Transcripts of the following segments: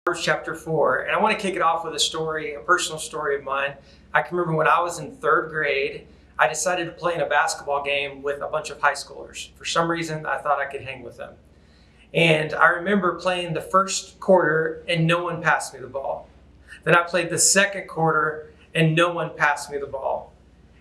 Proverbs chapter 4, and I want to kick it off with a story, a personal story of mine. I can remember when I was in third grade, I decided to play in a basketball game with a bunch of high schoolers. For some reason, I thought I could hang with them. And I remember playing the first quarter and no one passed me the ball. Then I played the second quarter and no one passed me the ball.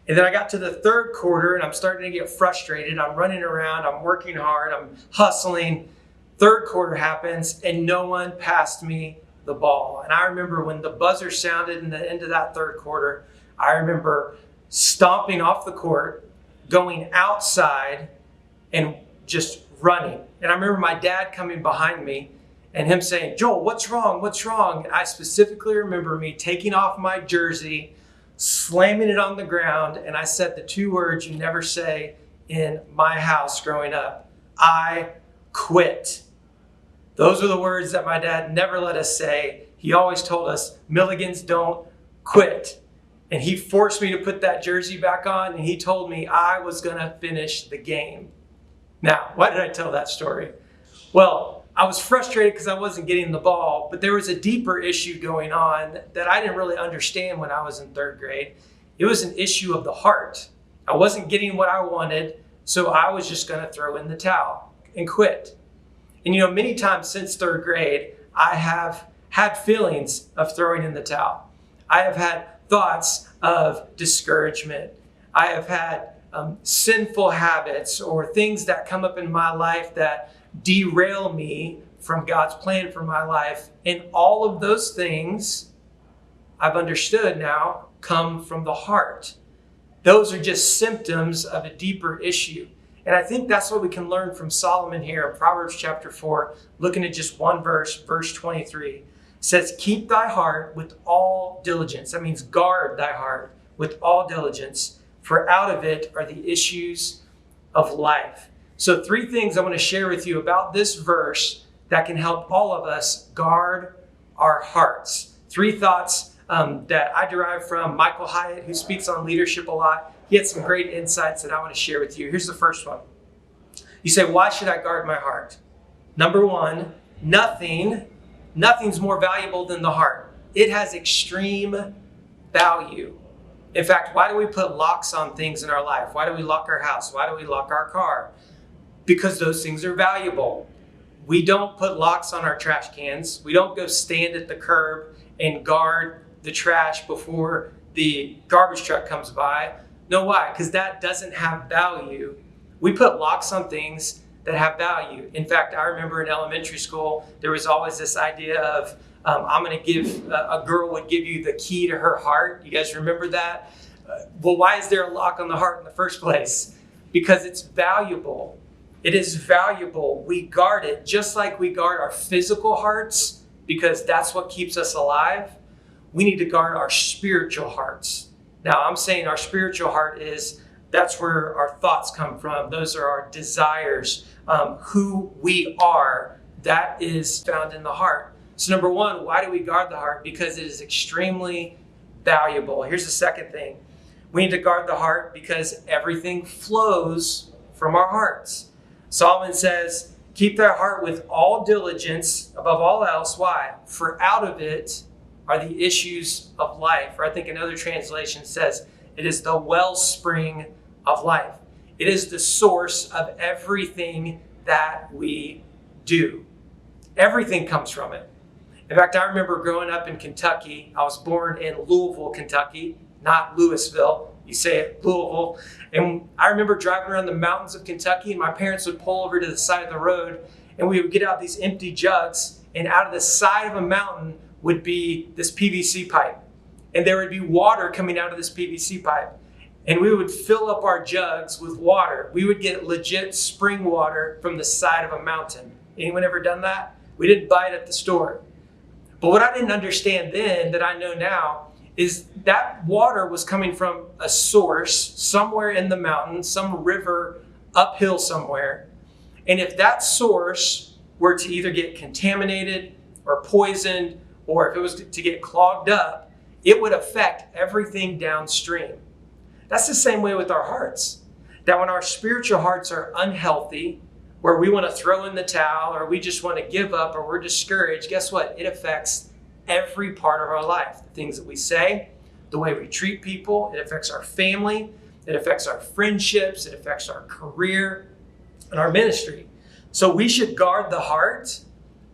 And then I got to the third quarter and I'm starting to get frustrated. I'm running around, I'm working hard, I'm hustling. Third quarter happens and no one passed me the ball. And I remember when the buzzer sounded in the end of that third quarter, I remember stomping off the court, going outside and just running. And I remember my dad coming behind me and him saying, "Joel, what's wrong? What's wrong?" And I specifically remember me taking off my jersey, slamming it on the ground, and I said the two words you never say in my house growing up: I quit. Those are the words that my dad never let us say. He always told us, Milligans don't quit. And he forced me to put that jersey back on, and he told me I was going to finish the game. Now, why did I tell that story? Well, I was frustrated because I wasn't getting the ball, but there was a deeper issue going on that I didn't really understand when I was in third grade. It was an issue of the heart. I wasn't getting what I wanted, so I was just going to throw in the towel and quit. And many times since third grade, I have had feelings of throwing in the towel. I have had thoughts of discouragement. I have had sinful habits or things that come up in my life that derail me from God's plan for my life. And all of those things, I've understood now, come from the heart. Those are just symptoms of a deeper issue. And I think that's what we can learn from Solomon here in Proverbs chapter 4, looking at just one verse, verse 23. It says, "Keep thy heart with all diligence." That means guard thy heart with all diligence, for out of it are the issues of life. So 3 things I want to share with you about this verse that can help all of us guard our hearts. 3 thoughts that I derive from Michael Hyatt, who speaks on leadership a lot. He had some great insights that I want to share with you. Here's the first one. You say, why should I guard my heart? Number 1, nothing's more valuable than the heart. It has extreme value. In fact, why do we put locks on things in our life? Why do we lock our house? Why do we lock our car? Because those things are valuable. We don't put locks on our trash cans. We don't go stand at the curb and guard the trash before the garbage truck comes by. No, why? Because that doesn't have value. We put locks on things that have value. In fact, I remember in elementary school, there was always this idea of, I'm going to give, a girl would give you the key to her heart. You guys remember that? Well, why is there a lock on the heart in the first place? Because it's valuable. It is valuable. We guard it just like we guard our physical hearts, because that's what keeps us alive. We need to guard our spiritual hearts. Now, I'm saying our spiritual heart that's where our thoughts come from. Those are our desires. Who we are, that is found in the heart. So number 1, why do we guard the heart? Because it is extremely valuable. Here's the second thing. We need to guard the heart because everything flows from our hearts. Solomon says, keep thy heart with all diligence above all else. Why? For out of it are the issues of life. Or I think another translation says, it is the wellspring of life. It is the source of everything that we do. Everything comes from it. In fact, I remember growing up in Kentucky. I was born in Louisville, Kentucky, not Louisville. You say it, Louisville. And I remember driving around the mountains of Kentucky, and my parents would pull over to the side of the road, and we would get out these empty jugs, and out of the side of a mountain would be this PVC pipe. And there would be water coming out of this PVC pipe. And we would fill up our jugs with water. We would get legit spring water from the side of a mountain. Anyone ever done that? We didn't buy it at the store. But what I didn't understand then that I know now is that water was coming from a source somewhere in the mountain, some river uphill somewhere. And if that source were to either get contaminated or poisoned, or if it was to get clogged up, it would affect everything downstream. That's the same way with our hearts. That when our spiritual hearts are unhealthy, where we want to throw in the towel, or we just want to give up, or we're discouraged, guess what? It affects every part of our life. The things that we say, the way we treat people, it affects our family, it affects our friendships, it affects our career and our ministry. So we should guard the heart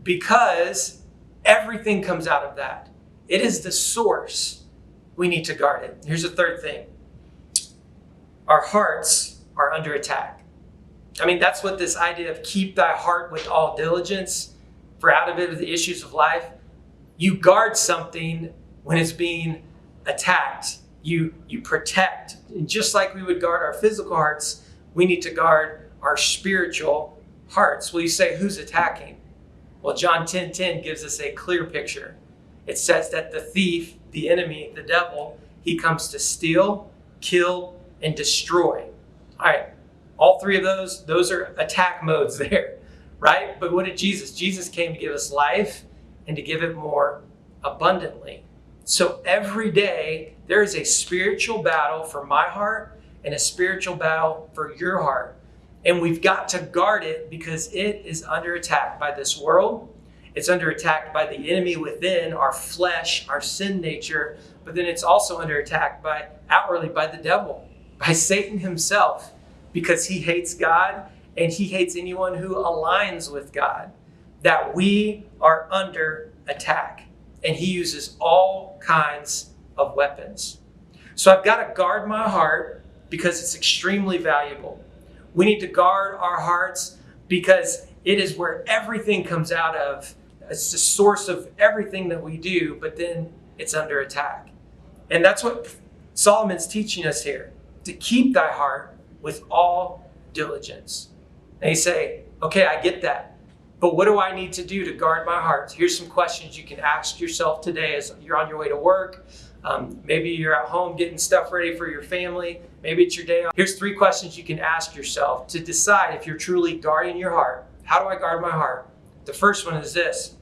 because everything comes out of that. It is the source. We need to guard it. Here's the third thing. Our hearts are under attack. I mean, that's what this idea of keep thy heart with all diligence, for out of it are the issues of life. You guard something when it's being attacked. You protect. And just like we would guard our physical hearts, we need to guard our spiritual hearts. Well, you say, who's attacking? Well, John 10:10 gives us a clear picture. It says that the thief, the enemy, the devil, he comes to steal, kill, and destroy. All right. All three of those are attack modes there, right? But what did Jesus? Jesus came to give us life and to give it more abundantly. So every day there is a spiritual battle for my heart and a spiritual battle for your heart. And we've got to guard it because it is under attack by this world. It's under attack by the enemy within, our flesh, our sin nature. But then it's also under attack outwardly by the devil, by Satan himself, because he hates God and he hates anyone who aligns with God. That we are under attack. And he uses all kinds of weapons. So I've got to guard my heart because it's extremely valuable. We need to guard our hearts because it is where everything comes out of. It's the source of everything that we do, but then it's under attack. And that's what Solomon's teaching us here, to keep thy heart with all diligence. And you say, okay, I get that. But what do I need to do to guard my heart? Here's some questions you can ask yourself today as you're on your way to work. Maybe you're at home getting stuff ready for your family. Maybe it's your day off. Here's 3 questions you can ask yourself to decide if you're truly guarding your heart. How do I guard my heart? The first one is this.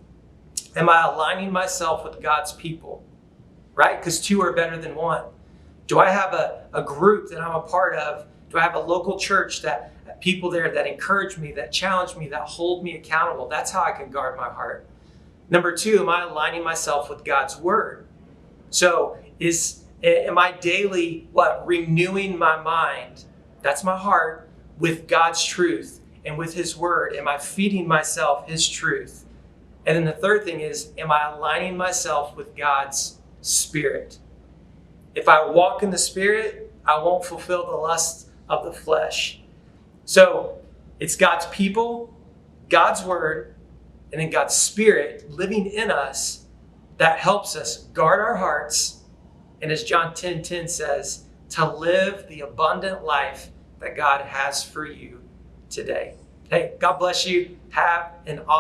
Am I aligning myself with God's people? Right? Because 2 are better than 1. Do I have a group that I'm a part of? Do I have a local church that people there that encourage me, that challenge me, that hold me accountable? That's how I can guard my heart. Number 2, am I aligning myself with God's word? So am I daily, renewing my mind? That's my heart with God's truth and with his word. Am I feeding myself his truth? And then the third thing is, am I aligning myself with God's spirit? If I walk in the spirit, I won't fulfill the lusts of the flesh. So it's God's people, God's word, and then God's spirit living in us that helps us guard our hearts. And as John 10:10 says, to live the abundant life that God has for you today. Hey, God bless you. Have an awesome